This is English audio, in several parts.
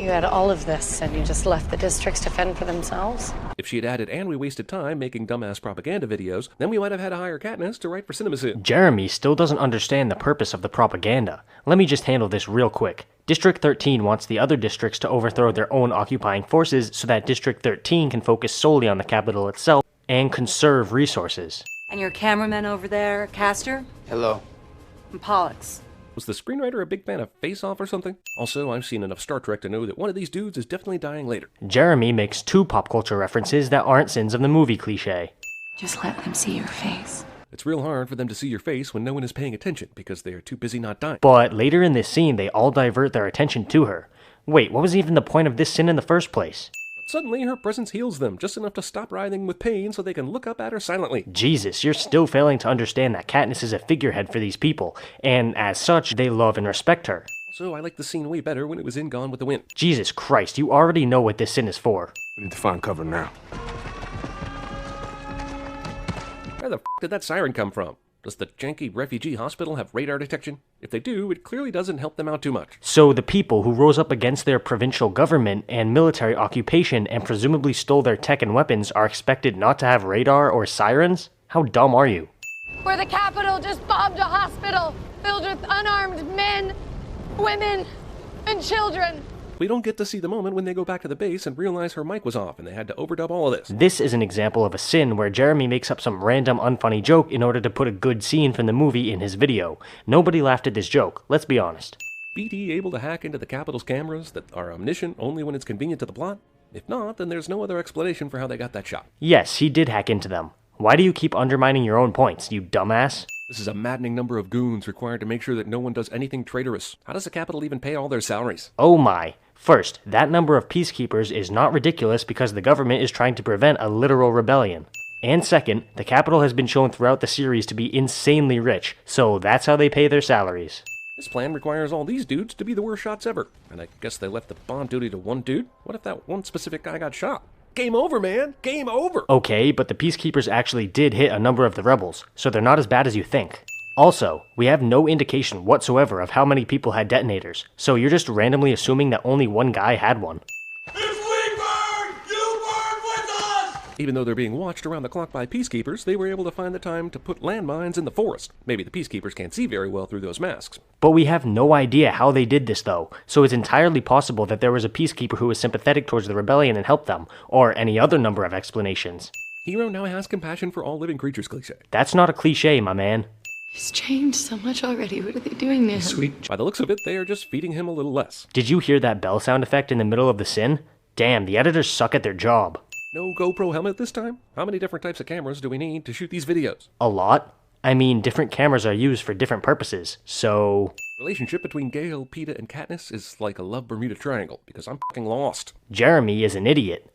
You had all of this, and you just left the districts to fend for themselves? If she had added, and we wasted time making dumbass propaganda videos, then we might have had to hire Katniss to write for Cinemasins. Jeremy still doesn't understand the purpose of the propaganda. Let me just handle this real quick. District 13 wants the other districts to overthrow their own occupying forces so that District 13 can focus solely on the capital itself and conserve resources. And your cameraman over there, Castor? Hello. And Pollux. Was the screenwriter a big fan of Face Off or something? Also, I've seen enough Star Trek to know that one of these dudes is definitely dying later. Jeremy makes 2 pop culture references that aren't sins of the movie cliché. Just let them see your face. It's real hard for them to see your face when no one is paying attention because they are too busy not dying. But later in this scene, they all divert their attention to her. Wait, what was even the point of this sin in the first place? But suddenly, her presence heals them, just enough to stop writhing with pain so they can look up at her silently. Jesus, you're still failing to understand that Katniss is a figurehead for these people, and as such, they love and respect her. Also, I like the scene way better when it was in Gone with the Wind. Jesus Christ, you already know what this sin is for. We need to find cover now. Where the f*** did that siren come from? Does the janky refugee hospital have radar detection? If they do, it clearly doesn't help them out too much. So the people who rose up against their provincial government and military occupation and presumably stole their tech and weapons are expected not to have radar or sirens? How dumb are you? Where the capital just bombed a hospital filled with unarmed men, women, and children. We don't get to see the moment when they go back to the base and realize her mic was off and they had to overdub all of this. This is an example of a sin where Jeremy makes up some random unfunny joke in order to put a good scene from the movie in his video. Nobody laughed at this joke, let's be honest. BD able to hack into the Capitol's cameras that are omniscient only when it's convenient to the plot? If not, then there's no other explanation for how they got that shot. Yes, he did hack into them. Why do you keep undermining your own points, you dumbass? This is a maddening number of goons required to make sure that no one does anything traitorous. How does the Capitol even pay all their salaries? Oh my. First, that number of peacekeepers is not ridiculous because the government is trying to prevent a literal rebellion. And second, the Capitol has been shown throughout the series to be insanely rich, so that's how they pay their salaries. This plan requires all these dudes to be the worst shots ever. And I guess they left the bomb duty to one dude? What if that one specific guy got shot? Game over, man! Game over! Okay, but the peacekeepers actually did hit a number of the rebels, so they're not as bad as you think. Also, we have no indication whatsoever of how many people had detonators, so you're just randomly assuming that only one guy had one. If we burn, you burn with us! Even though they're being watched around the clock by peacekeepers, they were able to find the time to put landmines in the forest. Maybe the peacekeepers can't see very well through those masks. But we have no idea how they did this though, so it's entirely possible that there was a peacekeeper who was sympathetic towards the rebellion and helped them, or any other number of explanations. Hero now has compassion for all living creatures cliché. That's not a cliché, my man. He's changed so much already. What are they doing now? Sweet. By the looks of it, they are just feeding him a little less. Did you hear that bell sound effect in the middle of the sin? Damn, the editors suck at their job. No GoPro helmet this time? How many different types of cameras do we need to shoot these videos? A lot. I mean, different cameras are used for different purposes, so... Relationship between Gale, Peeta, and Katniss is like a love Bermuda Triangle, because I'm fucking lost. Jeremy is an idiot.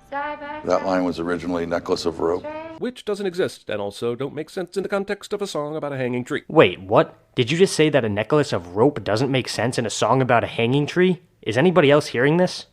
That line was originally Necklace of Rope. Which doesn't exist, and also don't make sense in the context of a song about a hanging tree. Wait, what? Did you just say that a necklace of rope doesn't make sense in a song about a hanging tree? Is anybody else hearing this?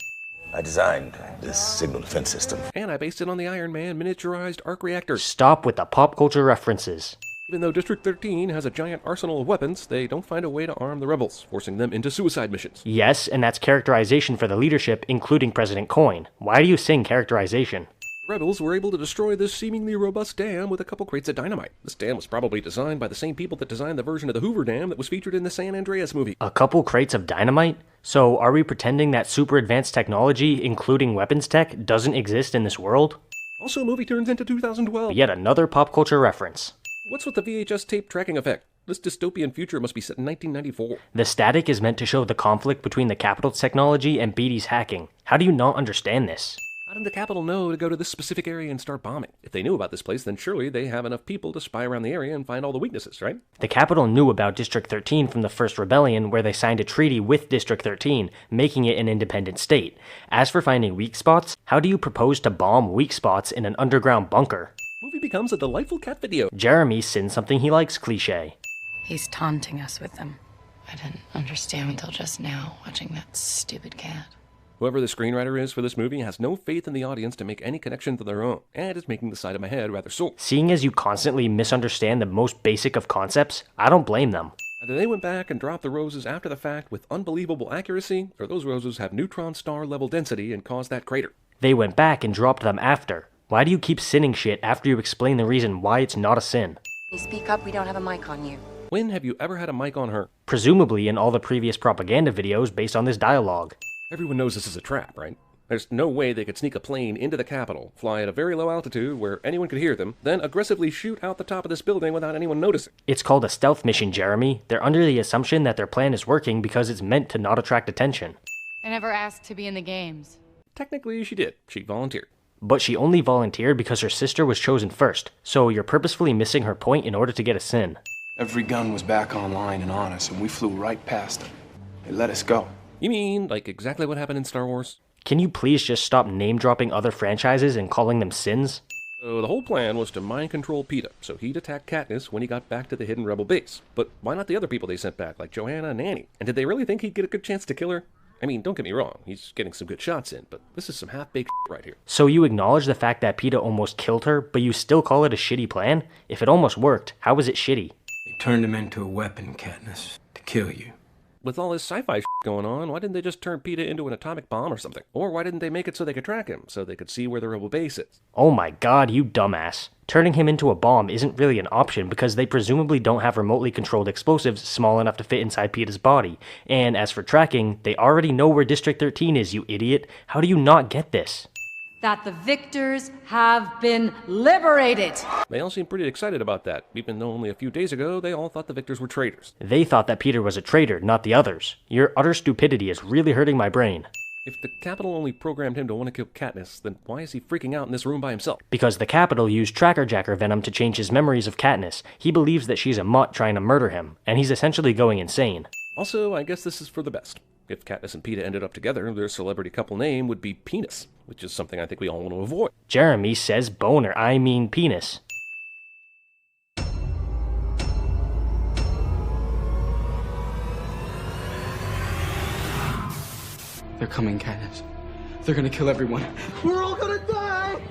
I designed this signal defense system. And I based it on the Iron Man miniaturized arc reactors. Stop with the pop culture references. Even though District 13 has a giant arsenal of weapons, they don't find a way to arm the rebels, forcing them into suicide missions. Yes, and that's characterization for the leadership, including President Coin. Why do you sing characterization? The rebels were able to destroy this seemingly robust dam with a couple crates of dynamite. This dam was probably designed by the same people that designed the version of the Hoover Dam that was featured in the San Andreas movie. A couple crates of dynamite? So are we pretending that super advanced technology, including weapons tech, doesn't exist in this world? Also, movie turns into 2012. Yet another pop culture reference. What's with the VHS tape tracking effect? This dystopian future must be set in 1994. The static is meant to show the conflict between the Capitol's technology and BD's hacking. How do you not understand this? How did the Capitol know to go to this specific area and start bombing? If they knew about this place, then surely they have enough people to spy around the area and find all the weaknesses, right? The Capitol knew about District 13 from the First Rebellion, where they signed a treaty with District 13, making it an independent state. As for finding weak spots, how do you propose to bomb weak spots in an underground bunker? Movie becomes a delightful cat video. Jeremy sins something he likes cliché. He's taunting us with them. I didn't understand until just now, watching that stupid cat. Whoever the screenwriter is for this movie has no faith in the audience to make any connections of their own, and is making the side of my head rather sore. Seeing as you constantly misunderstand the most basic of concepts, I don't blame them. Either they went back and dropped the roses after the fact with unbelievable accuracy, or those roses have neutron star level density and caused that crater. They went back and dropped them after. Why do you keep sinning shit after you explain the reason why it's not a sin? You speak up, we don't have a mic on you. When have you ever had a mic on her? Presumably in all the previous propaganda videos based on this dialogue. Everyone knows this is a trap, right? There's no way they could sneak a plane into the Capitol, fly at a very low altitude where anyone could hear them, then aggressively shoot out the top of this building without anyone noticing. It's called a stealth mission, Jeremy. They're under the assumption that their plan is working because it's meant to not attract attention. I never asked to be in the games. Technically, she did. She volunteered. But she only volunteered because her sister was chosen first, so you're purposefully missing her point in order to get a sin. Every gun was back online and on us, and we flew right past them. They let us go. You mean, like exactly what happened in Star Wars? Can you please just stop name-dropping other franchises and calling them sins? So the whole plan was to mind control Peeta, so he'd attack Katniss when he got back to the hidden rebel base. But why not the other people they sent back, like Johanna and Annie? And did they really think he'd get a good chance to kill her? I mean, don't get me wrong, he's getting some good shots in, but this is some half-baked right here. So you acknowledge the fact that Peeta almost killed her, but you still call it a shitty plan? If it almost worked, how was it shitty? They turned him into a weapon, Katniss, to kill you. With all this sci-fi going on, why didn't they just turn Peeta into an atomic bomb or something? Or why didn't they make it so they could track him, so they could see where the rebel base is? Oh my god, you dumbass. Turning him into a bomb isn't really an option because they presumably don't have remotely controlled explosives small enough to fit inside Peeta's body. And as for tracking, they already know where District 13 is, you idiot. How do you not get this? That the victors have been liberated. They all seem pretty excited about that, even though only a few days ago they all thought the victors were traitors. They thought that Peter was a traitor, not the others. Your utter stupidity is really hurting my brain. If the Capitol only programmed him to want to kill Katniss, then why is he freaking out in this room by himself? Because the Capitol used Tracker Jacker venom to change his memories of Katniss. He believes that she's a mutt trying to murder him, and he's essentially going insane. Also, I guess this is for the best. If Katniss and Peeta ended up together, their celebrity couple name would be Penis, which is something I think we all want to avoid. Jeremy says boner, I mean penis. They're coming, Katniss. They're gonna kill everyone. We're all gonna die!